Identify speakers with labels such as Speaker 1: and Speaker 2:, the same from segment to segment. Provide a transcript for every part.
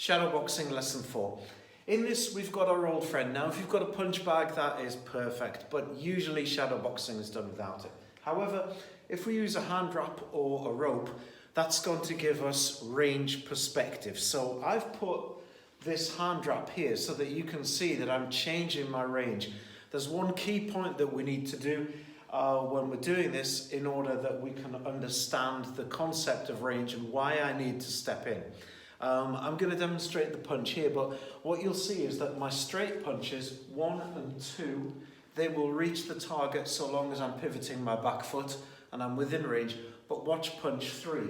Speaker 1: Shadowboxing lesson 4. In this, we've got our old friend. Now, if you've got a punch bag, that is perfect, but usually shadowboxing is done without it. However, if we use a hand wrap or a rope, that's going to give us range perspective. So I've put this hand wrap here so that you can see that I'm changing my range. There's one key point that we need to do when we're doing this in order that we can understand the concept of range and why I need to step in. I'm going to demonstrate the punch here, but what you'll see is that my straight punches, 1 and 2, they will reach the target so long as I'm pivoting my back foot and I'm within range. But watch punch 3.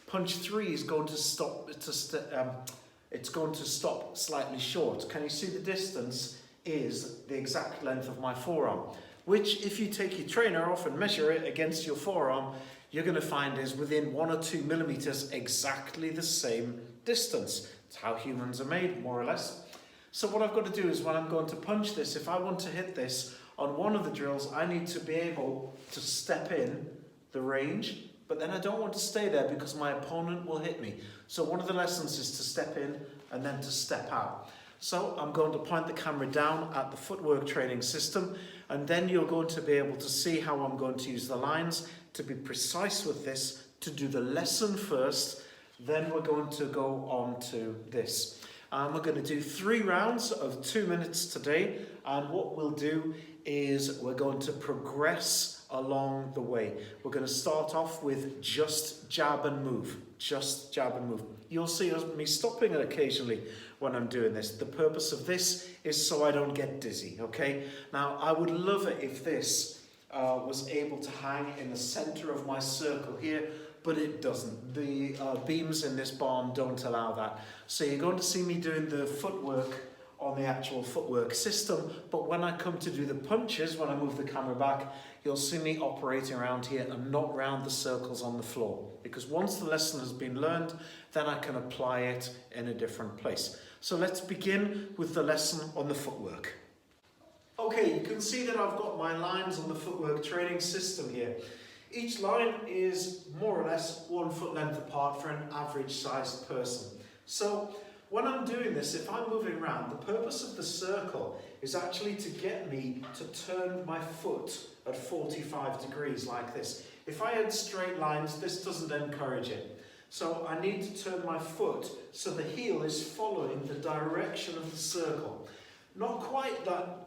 Speaker 1: Punch 3 is going to stop. It's going to stop slightly short. Can you see the distance is the exact length of my forearm? Which, if you take your trainer off and measure it against your forearm, you're going to find is within 1 or 2 millimeters, exactly the same distance. It's how humans are made, more or less. So what I've got to do is when I'm going to punch this, if I want to hit this on one of the drills, I need to be able to step in the range, but then I don't want to stay there because my opponent will hit me. So one of the lessons is to step in and then to step out. So I'm going to point the camera down at the footwork training system, and then you're going to be able to see how I'm going to use the lines to be precise with this, to do the lesson first, then we're going to go on to this. We're going to do 3 rounds of 2 minutes today, and what we'll do is we're going to progress along the way. We're going to start off with just jab and move, just jab and move. You'll see me stopping it occasionally when I'm doing this. The purpose of this is so I don't get dizzy, okay? Now, I would love it if this was able to hang in the center of my circle here, but it doesn't. The beams in this barn don't allow that. So you're going to see me doing the footwork on the actual footwork system, but when I come to do the punches, when I move the camera back, you'll see me operating around here and not round the circles on the floor. Because once the lesson has been learned, then I can apply it in a different place. So let's begin with the lesson on the footwork. Okay, you can see that I've got my lines on the footwork training system here. Each line is more or less 1 foot length apart for an average sized person. So when I'm doing this, if I'm moving around, the purpose of the circle is actually to get me to turn my foot at 45 degrees like this. If I had straight lines, this doesn't encourage it. So I need to turn my foot so the heel is following the direction of the circle. Not quite that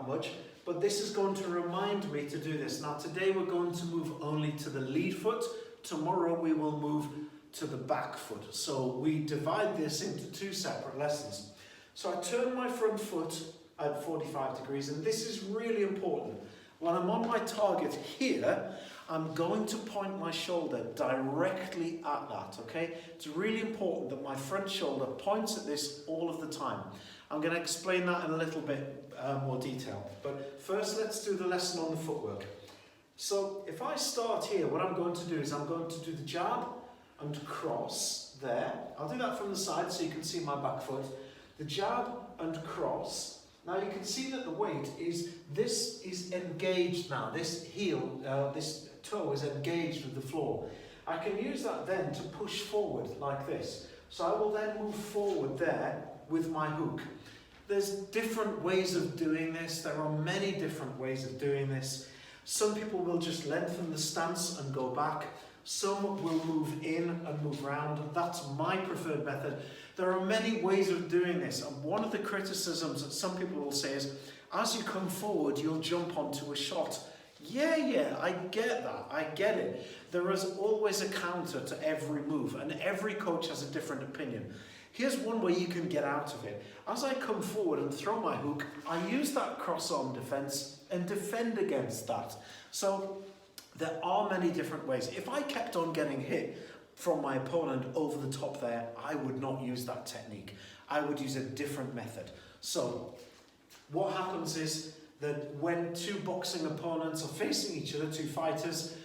Speaker 1: much, but this is going to remind me to do this. Now today we're going to move only to the lead foot. Tomorrow we will move to the back foot. So we divide this into 2 separate lessons. So I turn my front foot at 45 degrees, and this is really important. When I'm on my target here, I'm going to point my shoulder directly at that, okay? It's really important that my front shoulder points at this all of the time. I'm going to explain that in a little bit more detail. But first, let's do the lesson on the footwork. So if I start here, what I'm going to do is I'm going to do the jab and cross there. I'll do that from the side so you can see my back foot. The jab and cross. Now you can see that the weight is, this is engaged now. This heel, this toe is engaged with the floor. I can use that then to push forward like this. So I will then move forward there with my hook. There's different ways of doing this. There are many different ways of doing this. Some people will just lengthen the stance and go back. Some will move in and move round. That's my preferred method. There are many ways of doing this. And one of the criticisms that some people will say is, as you come forward, you'll jump onto a shot. Yeah, I get that. I get it. There is always a counter to every move, and every coach has a different opinion. Here's one way you can get out of it. As I come forward and throw my hook, I use that cross-arm defense and defend against that. So there are many different ways. If I kept on getting hit from my opponent over the top there, I would not use that technique. I would use a different method. So what happens is that when 2 boxing opponents are facing each other, 2 fighters,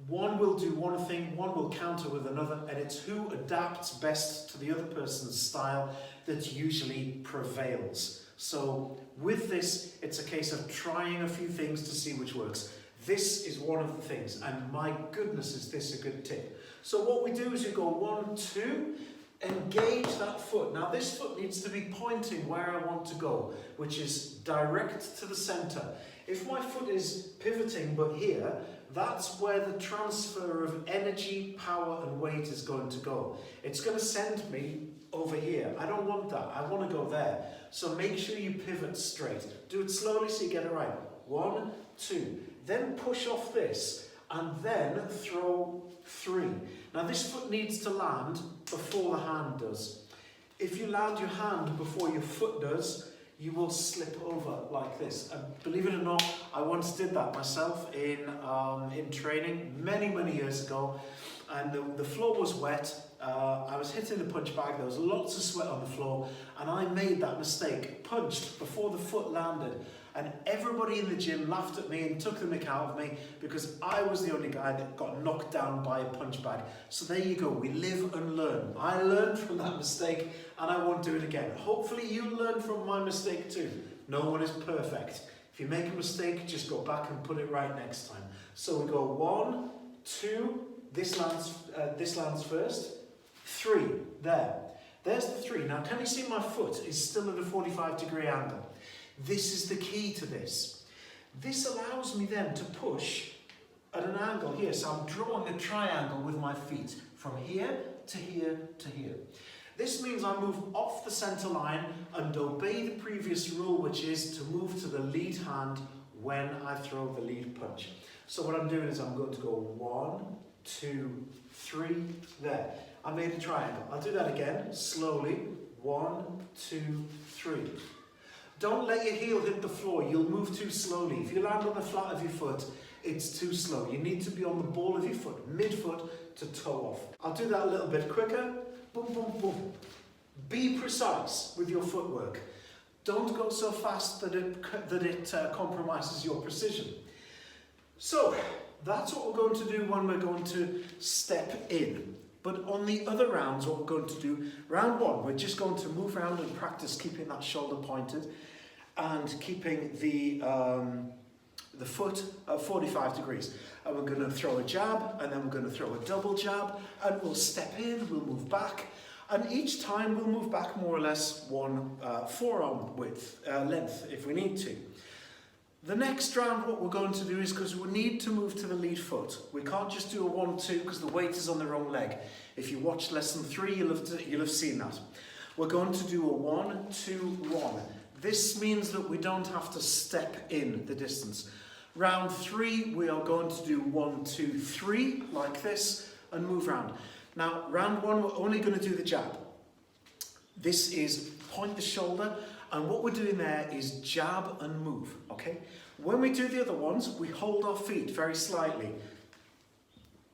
Speaker 1: one will do one thing, one will counter with another, and it's who adapts best to the other person's style that usually prevails. So with this, it's a case of trying a few things to see which works. This is one of the things, and my goodness is this a good tip. So what we do is you go 1, 2, engage that foot. Now this foot needs to be pointing where I want to go, which is direct to the center. If my foot is pivoting but here, that's where the transfer of energy, power and weight is going to go. It's going to send me over here. I don't want that. I want to go there. So make sure you pivot straight. Do it slowly so you get it right. 1, 2. Then push off this and then throw 3. Now this foot needs to land before the hand does. If you land your hand before your foot does, you will slip over like this. And believe it or not, I once did that myself in training many years ago. And the floor was wet. I was hitting the punch bag. There was lots of sweat on the floor. And I made that mistake, punched before the foot landed. And everybody in the gym laughed at me and took the mick out of me because I was the only guy that got knocked down by a punch bag. So there you go, we live and learn. I learned from that mistake and I won't do it again. Hopefully you learn from my mistake too. No one is perfect. If you make a mistake, just go back and put it right next time. So we go 1, 2, this lands first, 3, there. There's the 3. Now can you see my foot is still at a 45-degree angle? This is the key to this. This allows me then to push at an angle here. So I'm drawing a triangle with my feet from here to here to here. This means I move off the center line and obey the previous rule, which is to move to the lead hand when I throw the lead punch. So what I'm doing is I'm going to go 1, 2, 3, there. I made a triangle. I'll do that again, slowly. 1, 2, 3. Don't let your heel hit the floor, you'll move too slowly. If you land on the flat of your foot, it's too slow. You need to be on the ball of your foot, mid-foot to toe off. I'll do that a little bit quicker. Boom, boom, boom. Be precise with your footwork. Don't go so fast that it compromises your precision. So, that's what we're going to do when we're going to step in. But on the other rounds, what we're going to do, round 1, we're just going to move around and practice keeping that shoulder pointed and keeping the foot at 45 degrees. And we're going to throw a jab, and then we're going to throw a double jab, and we'll step in, we'll move back, and each time we'll move back more or less 1 forearm length if we need to. The next round, what we're going to do is, because we need to move to the lead foot, we can't just do a 1-2 because the weight is on the wrong leg. If you watched lesson 3, you'll have seen that. We're going to do a 1-2-1. This means that we don't have to step in the distance. Round 3, we are going to do 1-2-3 like this and move round. Now, round 1, we're only going to do the jab. This is point the shoulder. And what we're doing there is jab and move, okay? When we do the other ones, we hold our feet very slightly.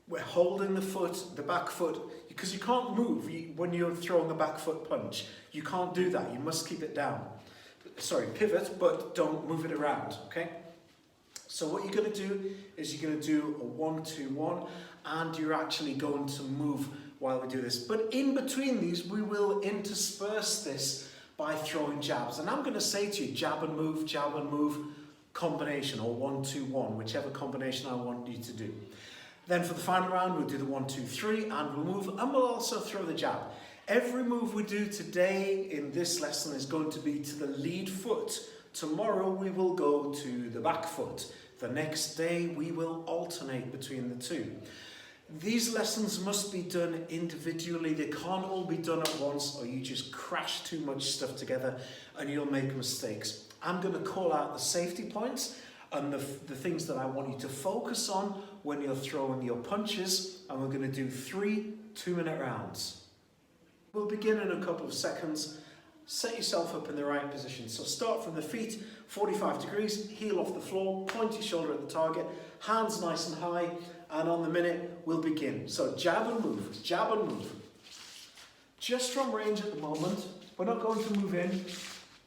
Speaker 1: We're holding the foot, the back foot, because you can't move when you're throwing a back foot punch. You can't do that, you must keep it down. Sorry, pivot, but don't move it around, okay? So what you're gonna do is you're gonna do a 1-2-1, and you're actually going to move while we do this. But in between these, we will intersperse this by throwing jabs. And I'm going to say to you, jab and move combination, or 1-2-1, whichever combination I want you to do. Then for the final round, we'll do the 1-2-3, and we'll move, and we'll also throw the jab. Every move we do today in this lesson is going to be to the lead foot. Tomorrow we will go to the back foot. The next day we will alternate between the two. These lessons must be done individually. They can't all be done at once, or you just crash too much stuff together and you'll make mistakes. I'm going to call out the safety points and the things that I want you to focus on when you're throwing your punches, and we're going to do 3 2-minute rounds. We'll begin in a couple of seconds. Set yourself up in the right position. So start from the feet, 45 degrees, heel off the floor, point your shoulder at the target, hands nice and high, and on the minute we'll begin. So jab and move, jab and move. Just from range at the moment, we're not going to move in.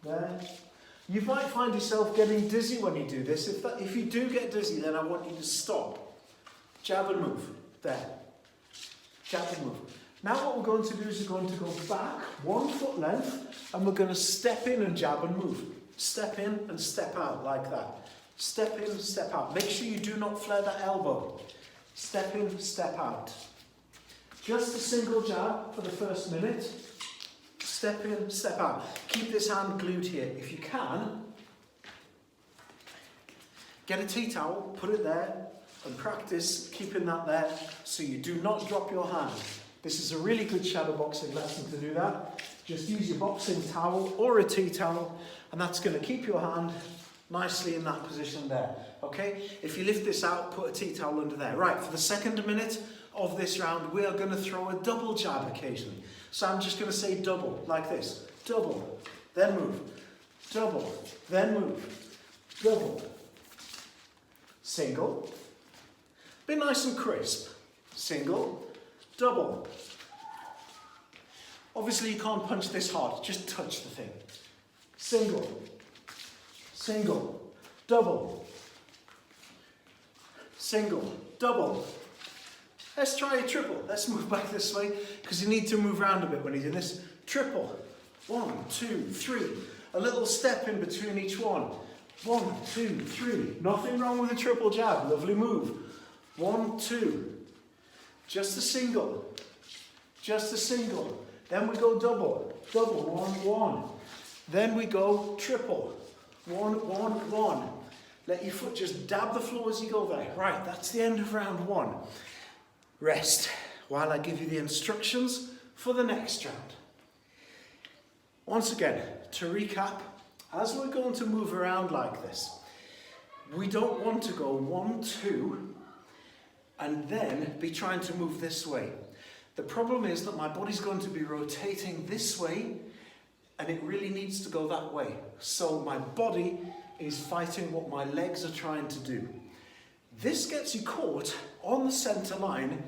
Speaker 1: There. You might find yourself getting dizzy when you do this. If you do get dizzy, then I want you to stop. Jab and move. There. Jab and move. Now what we're going to do is we're going to go back 1 foot length, and we're going to step in and jab and move. Step in and step out like that. Step in, step out. Make sure you do not flare that elbow. Step in, step out. Just a single jab for the first minute. Step in, step out. Keep this hand glued here. If you can, get a tea towel, put it there, and practice keeping that there so you do not drop your hand. This is a really good shadow boxing lesson to do that. Just use your boxing towel or a tea towel, and that's going to keep your hand nicely in that position there. Okay? If you lift this out, put a tea towel under there. Right, for the second minute of this round, we are going to throw a double jab occasionally. So I'm just going to say double, like this. Double, then move. Double, then move. Double. Single. Be nice and crisp. Single, double. Obviously you can't punch this hard, just touch the thing. Single, single, double. Single, double. Let's try a triple. Let's move back this way because you need to move around a bit when you're doing this. Triple. 1, 2, 3. A little step in between each one. 1, 2, 3. Nothing wrong with a triple jab. Lovely move. 1, 2. Just a single. Just a single. Then we go double. Double. 1, 1. Then we go triple. 1, 1, 1. Let your foot just dab the floor as you go there. Right, that's the end of round 1. Rest while I give you the instructions for the next round. Once again, to recap, as we're going to move around like this, we don't want to go 1, 2, and then be trying to move this way. The problem is that my body's going to be rotating this way, and it really needs to go that way. So my body is fighting what my legs are trying to do. This gets you caught on the center line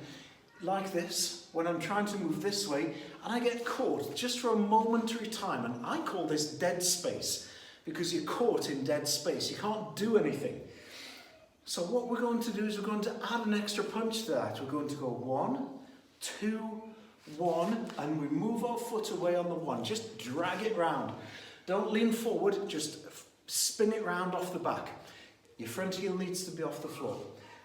Speaker 1: like this when I'm trying to move this way, and I get caught just for a momentary time, and I call this dead space because you're caught in dead space. You can't do anything. So what we're going to do is we're going to add an extra punch to that. We're going to go 1, 2, 1, and we move our foot away on the 1. Just drag it round. Don't lean forward, just spin it round off the back. Your front heel needs to be off the floor.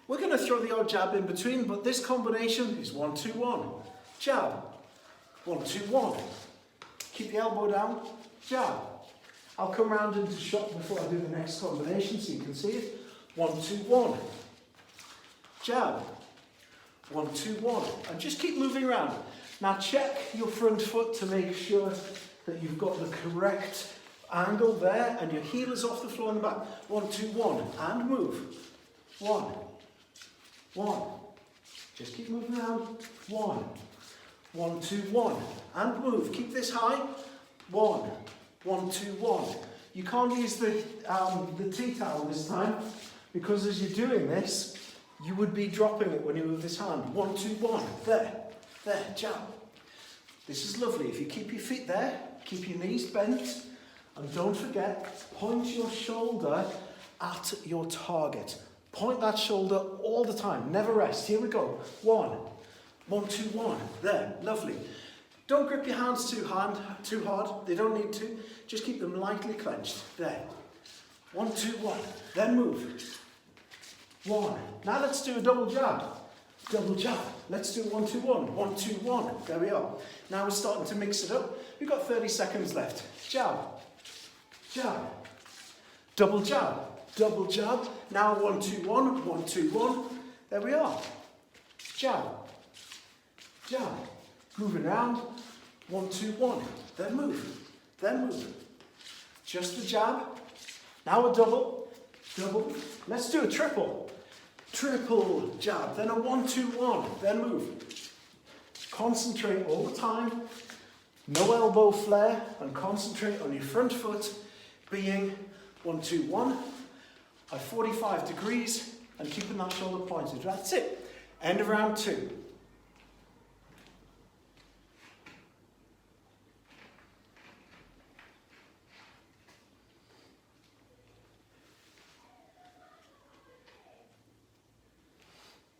Speaker 1: We're going to throw the odd jab in between, but this combination is 1, 2, 1. Jab. 1, 2, 1. Keep the elbow down. Jab. I'll come round into shot before I do the next combination so you can see it. 1, 2, 1. Jab. 1, 2, 1. And just keep moving around. Now check your front foot to make sure that you've got the correct angle there and your heel is off the floor in the back. 1, 2, 1. And move. 1. 1. Just keep moving around. 1. 1, 2, 1. And move. Keep this high. 1. 1, 2, 1. You can't use the tea towel this time because as you're doing this, you would be dropping it when you move this hand. 1, 2, 1. There. There. Jab. This is lovely. If you keep your feet there, keep your knees bent, and don't forget, point your shoulder at your target. Point that shoulder all the time. Never rest. Here we go. 1. 1, 2, 1. There. Lovely. Don't grip your hands too hard. They don't need to. Just keep them lightly clenched. There. 1, 2, 1. Then move. 1. Now let's do a double jab. Double jab. Let's do 1, 2, 1. 1, 2, 1. There we are. Now we're starting to mix it up. We've got 30 seconds left. Jab. Jab. Double jab. Double jab. Now 1, 2, 1. 1, 2, 1. There we are. Jab. Jab. Moving around. 1, 2, 1. Then move. Then move. Just the jab. Now a double. Double. Let's do a triple. Triple jab. Then a 1, 2, 1. Then move. Concentrate all the time. No elbow flare. And concentrate on your front foot being 1, 2, 1. At 45 degrees. And keeping that shoulder pointed. That's it. End of round 2.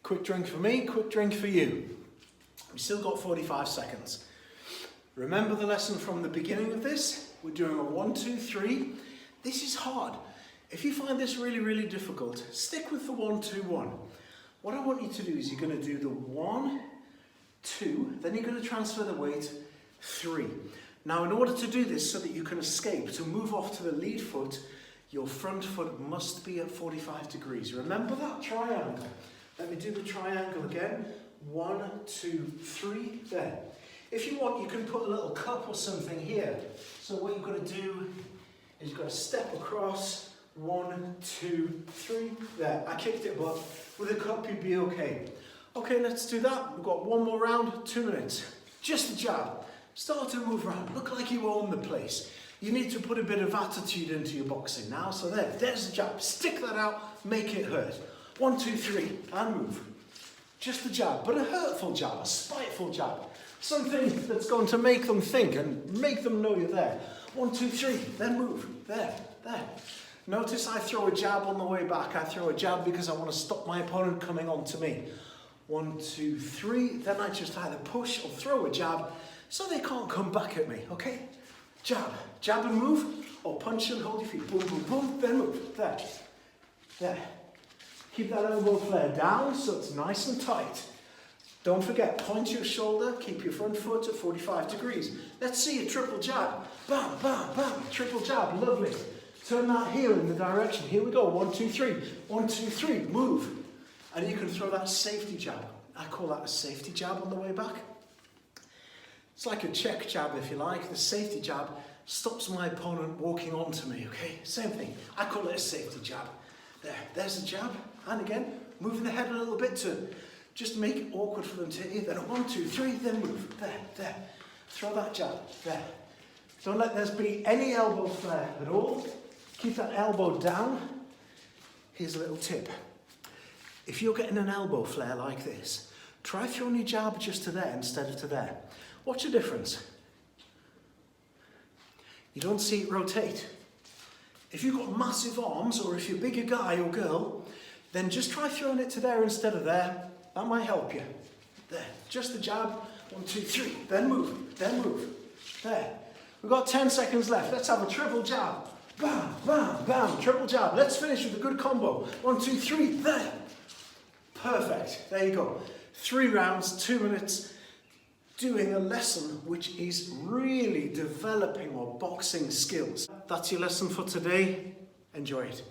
Speaker 1: Quick drink for me, quick drink for you. We've still got 45 seconds. Remember the lesson from the beginning of this? We're doing a 1, 2, 3. This is hard. If you find this really, really difficult, stick with the 1, 2, 1. What I want you to do is you're going to do the 1, 2, then you're going to transfer the weight 3. Now, in order to do this so that you can escape, to move off to the lead foot, your front foot must be at 45 degrees. Remember that triangle. Let me do the triangle again. 1, 2, 3, there. If you want, you can put a little cup or something here. So what you've got to do is you've got to step across. 1, 2, 3, there. I kicked it, but with a cup you'd be okay. Okay, let's do that. We've got one more round, 2 minutes. Just a jab. Start to move around. Look like you own the place. You need to put a bit of attitude into your boxing now. So there's the jab. Stick that out, make it hurt. 1, 2, 3, and move. Just a jab, but a hurtful jab, a spiteful jab. Something that's going to make them think and make them know you're there. 1, 2, 3, then move. There. Notice I throw a jab on the way back. I throw a jab because I want to stop my opponent coming on to me. 1, 2, 3, then I just either push or throw a jab so they can't come back at me, okay? Jab and move, or punch and hold your feet. Boom, boom, boom, then move. There. Keep that elbow flare down so it's nice and tight. Don't forget, point your shoulder, keep your front foot at 45 degrees. Let's see a triple jab. Bam, bam, bam, triple jab, lovely. Turn that heel in the direction. Here we go, 1, 2, 3. 1, 2, 3, move. And you can throw that safety jab. I call that a safety jab on the way back. It's like a check jab, if you like. The safety jab stops my opponent walking onto me, okay? Same thing. I call it a safety jab. There's a jab. And again, moving the head a little bit to just make it awkward for them to hit you. Then 1, 2, 3, then move. There. Throw that jab. There. Don't let there be any elbow flare at all. Keep that elbow down. Here's a little tip. If you're getting an elbow flare like this, try throwing your jab just to there instead of to there. Watch the difference. You don't see it rotate. If you've got massive arms, or if you're a bigger guy or girl, then just try throwing it to there instead of there. That might help you. There, just the jab. 1, 2, 3, then move. There. We've got 10 seconds left. Let's have a triple jab. Bam, bam, bam, triple jab. Let's finish with a good combo. 1, 2, 3, there. Perfect. There you go. 3 rounds, 2 minutes, doing a lesson which is really developing our boxing skills. That's your lesson for today. Enjoy it.